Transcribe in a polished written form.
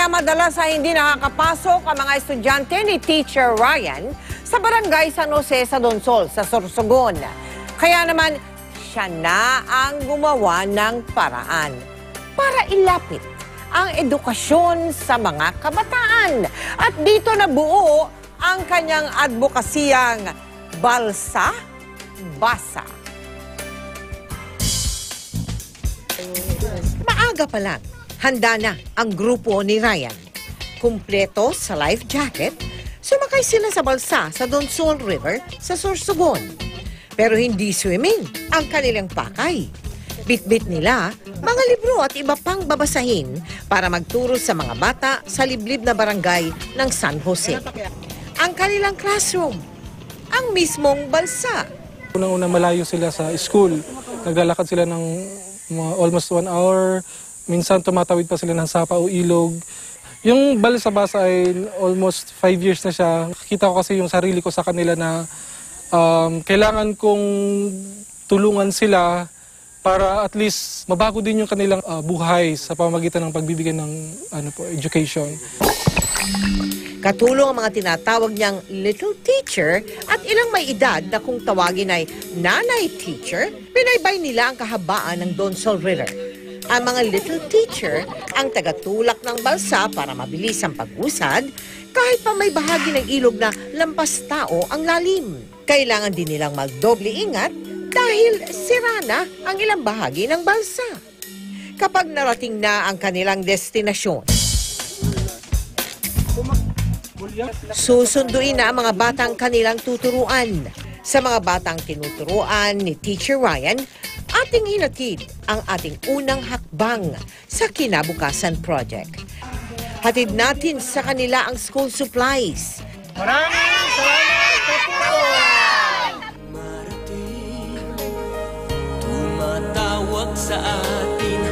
Kaya madalas ay hindi nakakapasok ang mga estudyante ni Teacher Ryan sa Barangay San Jose sa Donsol, sa Sorsogon. Kaya naman, siya na ang gumawa ng paraan para ilapit ang edukasyon sa mga kabataan. At dito nabuo ang kanyang advokasiyang Balsa Basa. Maaga pa lang, handa na ang grupo ni Ryan. Kumpleto sa life jacket, sumakay sila sa balsa sa Donsol River sa Sorsogon. Pero hindi swimming ang kanilang pakay. Bitbit nila mga libro at iba pang babasahin para magturo sa mga bata sa liblib na barangay ng San Jose. Ang kanilang classroom, ang mismong balsa. Unang-una malayo sila sa school. Naglalakad sila ng almost 1 hour. Minsan tumatawid pa sila ng sapa o ilog. Yung Balsa Basa ay almost 5 years na siya. Kita ko kasi yung sarili ko sa kanila na kailangan kong tulungan sila para at least mabago din yung kanilang buhay sa pamamagitan ng pagbibigay ng education. Katulong ang mga tinatawag niyang little teacher at ilang may edad na kung tawagin ay nanay teacher, pinaybay nila ang kahabaan ng Donsol River. Ang mga little teacher ang tagatulak ng balsa para mabilis ang pag-usad kahit pa may bahagi ng ilog na lampas tao ang lalim. Kailangan din nilang magdoble ingat dahil sira na ang ilang bahagi ng balsa. Kapag narating na ang kanilang destinasyon, susunduin na ang mga batang kanilang tuturuan. Sa mga batang tinuturuan ni Teacher Ryan, ating hinatid ang ating unang hakbang sa Kinabukasan Project. Hatid natin sa kanila ang school supplies. Maraming salamat po! Tumatawag sa atin